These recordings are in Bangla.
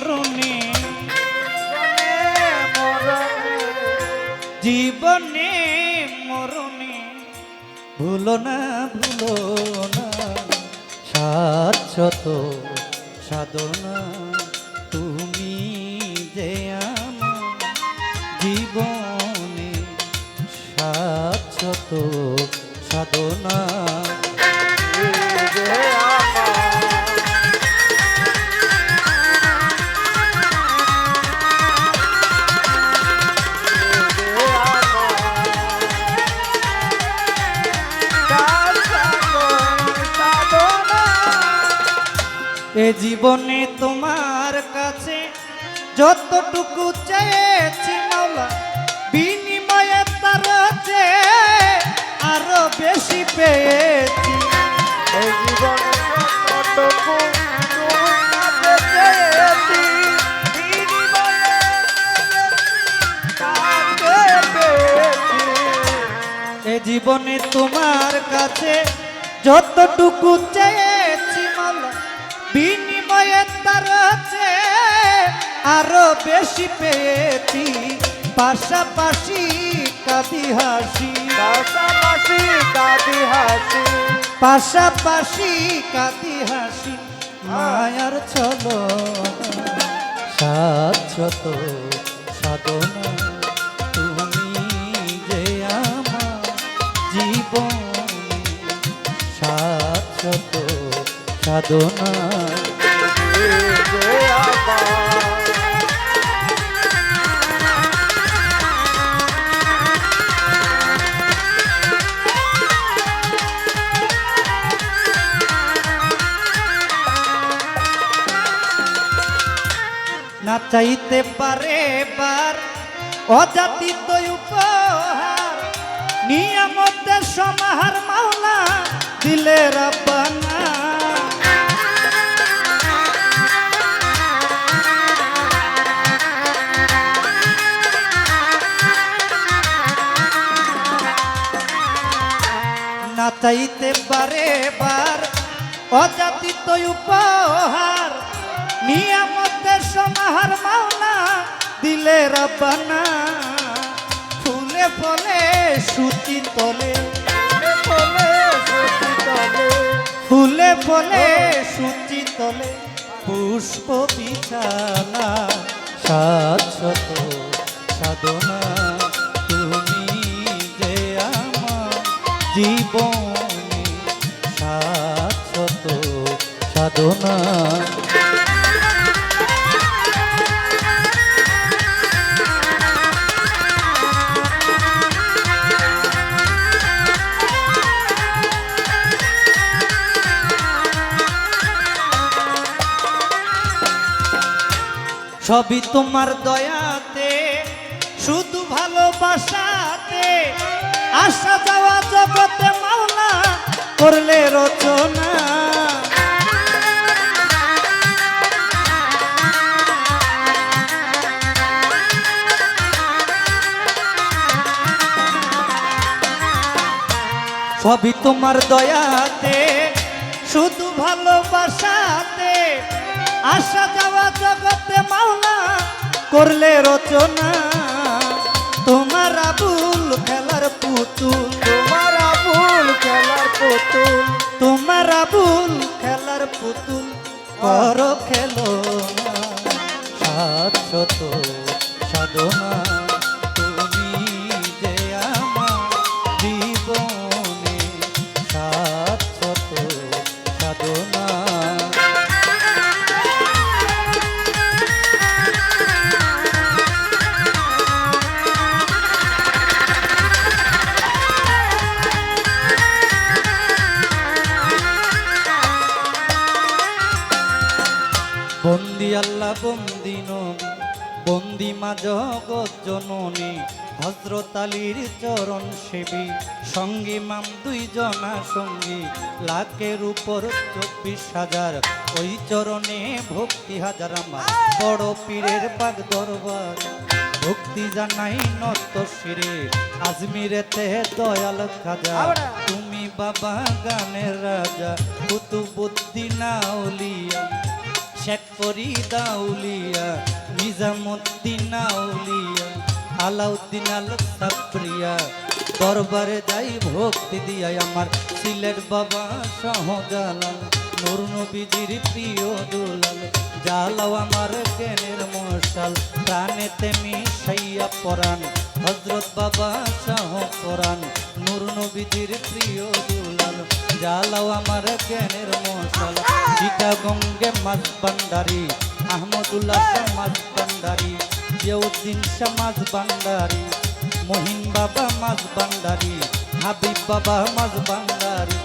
মরণে জীবনে মরণে ভুলো না শাশ্বত সাধনা তুমি যে আমার জীবনে শাশ্বত সাধনা এ জীবনে তোমার কাছে যতটুকু চেয়েছি মাওলা বিনিময়ে তার চেয়ে আরো বেশি পেয়েছি। এই জীবনে যতটুকু চেয়েছি বিনিময়ে তার পেয়েছি। এ জীবনে তোমার কাছে যতটুকু চেয়েছি মাওলা বিনিময়ে তার চেয়ে আরো বেশি পেয়েছি। পাশাপাশি কাঁদি হাসি পাশাপাশি কাঁদি হাসি পাশাপাশি কাঁদি হাসি মায়ার চলো শাশ্বত সাধনা তুমি যে আমার জীবনে শাশ্বত সাধনা না চাইতে পারে বার অজাতিত উপহার নিয়ামতের সমাহার মাওলা দিলে রাব্বানা। না চাইতে পারে বার অজাতিত উপহার নিয়ামতের সমাহার মাওলা দিলে রাব্বানা। ফুলে ফলে সুচি তলে ফুলে ফলে সুচি তলে পুষ্প বিছানা শাশ্বত সাধনা তুমি যে আমার জীবনে শাশ্বত সাধনা। সবই তোমার দয়াতে শুধু ভালোবাসাতে আসা যাওয়া জগতে মাওলা করলে রচনা। সবই তোমার দয়াতে শুধু ভালোবাসাতে আসা যাওয়া জগতে মাওলা করলে রচনা। তোমার আবুল খেলার পুতুল তোমার আবুল খেলার পুতুল তোমার আবুল খেলার পুতুল কর খেলো না শাশ্বত সাধনা তুমি যে আমার জীবনে শাশ্বত সাধনা। বন্দি আল্লাহ বন্দি নবী বন্দি মা জগৎ জননী হযরত আলীর চরণ সেবী সঙ্গী মাম দুইজনা সঙ্গী লাখের উপর 24,000 ওই চরণে ভক্তি হাজার আমার বড় পীরের বাগ দরবার ভক্তি জানাই নত শিরে আজমিরেতে দয়াল খাজা তুমি বাবা গানের রাজা কুতুবুদ্দিন আউলিয়া শেখ ফরিদ আউলিয়া নিজামুদ্দিন আউলিয়া আলাউদ্দিন আল সাবরিয়া দরবারে যাই ভক্তি দিয়া আমার সিলেট বাবা শাহজালাল নূর নবীজির প্রিয় দুলাল জ্বালাও আমার জ্ঞানের মশাল প্রাণেতে মিশাইয়া পরাণ হযরত বাবা শাহ পরাণ নূর নবীজির প্রিয় দুলাল জ্বালাও আমার জ্ঞানের মশাল চিটাগঙ্গে মাছ ভান্ডারি আহমদুল্লাহ শাহ মাছ ভান্ডারি জিয়াউদ্দিন শাহ মাছ ভান্ডারি মহিন বাবা মাছ ভান্ডারি হাবিব বাবা মাছ ভান্ডারি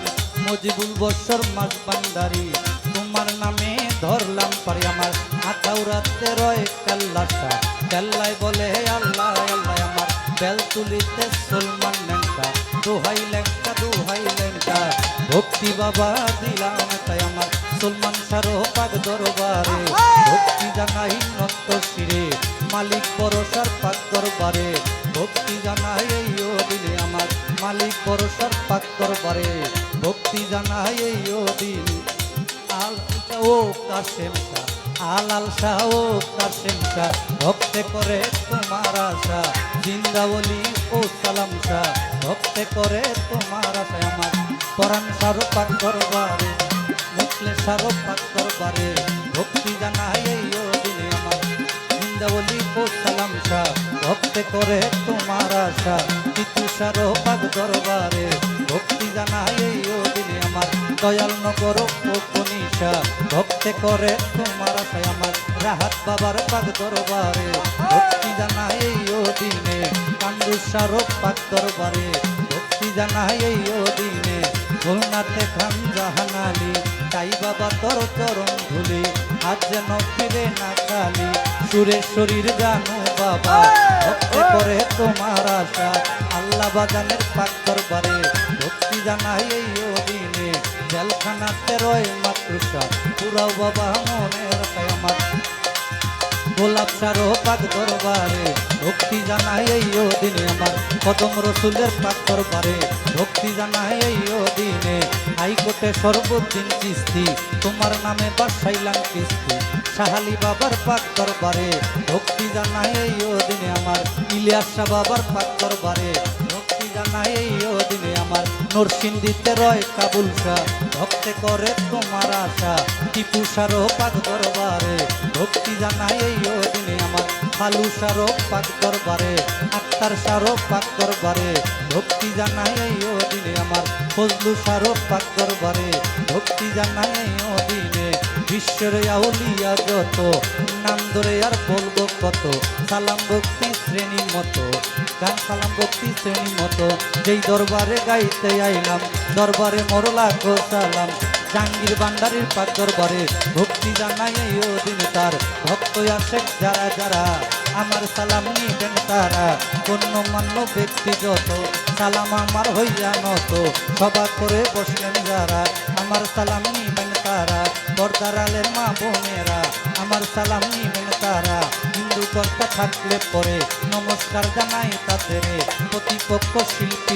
মজিবুল বৎসর মাছ ভান্ডারি তোমার নামে ধরলাম পারি আমার আঠাউরাতে রয় কাল্লাসা কেল্লাই বলে আল্লাহ আল্লাহ আমার বেল তুলিতে সলমান লেঙ্কা দোহাই লেঙ্কা ভক্তি বাবা দিলাম তাই আমার সলমান সারো পাক দরবারে ভক্তি জানাই নত্য শিরে মালিক পরশার পাক দরবারে ভক্তি জানাই এই দিলে আমার মালিক পরশার পাক দরবারে ভক্তি জানাই এই দিন আল ও কাশেম শাহ আলাল শাহ ও কাশেম শাহ ভক্তে করে তোমার আশা জিন্দাওয়ালি ও সালাম শাহ ভক্তে করে তোমার আশা আমার পরাণ সারো পাক দরবারে মুখলে সারো পাক দরবারে ভক্তি জানাই এই দিনে আমার জিন্দাওয়ালি ও সালাম শাহ ভক্তে করে তোমার আশা তিতু সারো পাক দরবারে ভক্তি জানাই এই দিনে আমার দয়াল নগর ও কনিশা ভক্তে করে তোমার আশায় আমার রাহাত বাবার পাক দরবারে ভক্তি জানাই এই দিনে কান্দু সারো পাক দরবারে ভক্তি জানাই এই দিনে খুলনাতে খান জাহানালি তাই বাবা তোর চরণ ধুলি আজ যেন ফিরে না খালি সুরেশ্বরীর জানু বাবা ভক্তি করে তোমার আশা আল্লাহ বাজানের পাক দরবারে ভক্তি জানাই এই দিনে জেলখানাতে রয় মাতৃষা পুরাও বাবা মনে রাখায় আমার গোলাপ সারো পাক দরবারে ভক্তি জানাই এই দিনে আমার কদম রসুলের পাক দরবারে ভক্তি জানাই এই দিনে হাইকোর্টে সর্বদিন কিস্তি তোমার নামে বাসাইলাম কিস্তি সাহালি বাবার পাক দরবারে ভক্তি জানাই এই দিনে আমার ইলিয়াস শাহ বাবার পাক দরবারে ভক্তি জানাই এই দিনে আমার নরসিংদীতে রয় কাবুল শাহ ভক্তে করে তোমার আশা টিপু সারো পাক দরবারে ভক্তি জানাই এই দিনে আমার ফালু সারো পাক দরবারে আক্তার সারো পাক দরবারে ভক্তি জানাই এই দিনে আমার ফজলু সারো পাক দরবারে ভক্তি জানাই এই দিনে বিশ্বের আউলিয়া যত নাম ধরে আর বলবো কত সালাম ভক্তি শ্রেণীর মতো গান সালাম ভক্তি শ্রেণীর মতো যেই দরবারে গাইতে আইলাম দরবারে মরলা গো সালাম জাহাঙ্গীর ভান্ডারীর পাক দরবারে ভক্তি জানাই এই দিনে তার ভক্ত আসে যারা যারা আমার সালাম নিবেন তারা গণ্যমান্য ব্যক্তি যত সালাম আমার হইয়া নত সভা করে বসলেন যারা আমার সালাম নিবেন তারা পর্দার আলের মা বোনেরা আমার সালাম নিবেন তারা হিন্দু কর্তা থাকলে পরে নমস্কার জানাই তাদের প্রতিপক্ষ শিল্পী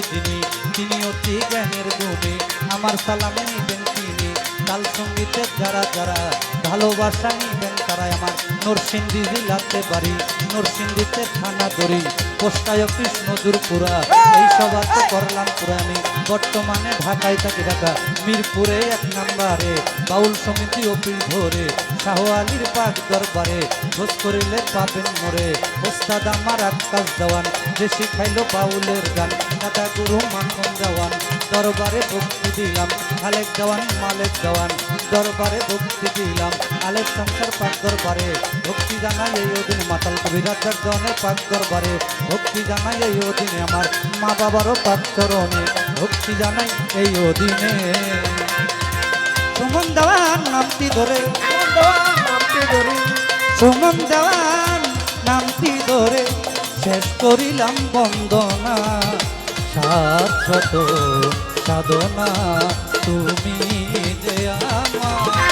তিনি অতি জ্ঞানের গুণে আমার সালাম নিবেন তিনি তাল সঙ্গীতে যারা যারা ভালোবাসা নিবেন তারা আমার নরসিংদী জেলাতে বাড়ি নরসিংদীতে থানা দড়ি পোস্টায় কৃষ্ণদুরপুরা এই সভাতে করলাম পুরানি বর্তমানে ঢাকায় থাকি ঢাকা মিরপুরে 1 নম্বরে বাউল সমিতি অফিস ধরে শাহ আলীর পাক দরবারে খোঁজ করিলে পাবেন মোরে ওস্তাদ আমার আকাশ দেওয়ান যে শিখাইল বাউলের গান দাদা গুরু মাখন দেওয়ান দরবারে ভক্তি দিলাম আলেক দেওয়ান মালেক দেওয়ান দরবারে ভক্তি দিলাম আলেক সংসার পাক দরবারে ভক্তি জানাই এই দিনে মাতাল কবিরাজার জনের পাক দরবারে ভক্তি জানাই এই দিনে আমার মা বাবারও পাক চরণে ভক্তি জানাই এই দিনে সুমন দেওয়ান নামটি ধরে সুমন দেওয়ান নামটি ধরে শেষ করিলাম বন্দনা শাশ্বত সাধনা তুমি যে আমার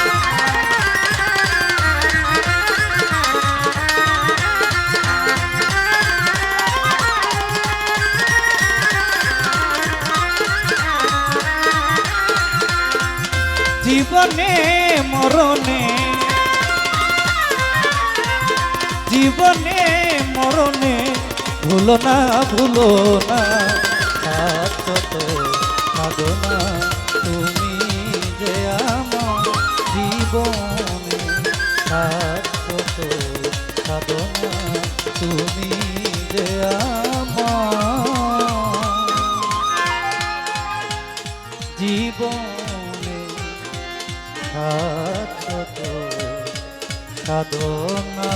জীবনে মরণে জীবনে মরণে ভুলো না শাশ্বত সাধনা তুমি যে আমার জীবনে শাশ্বত সাধনা তুমি যে আমার জীবনে শাশ্বত সাধনা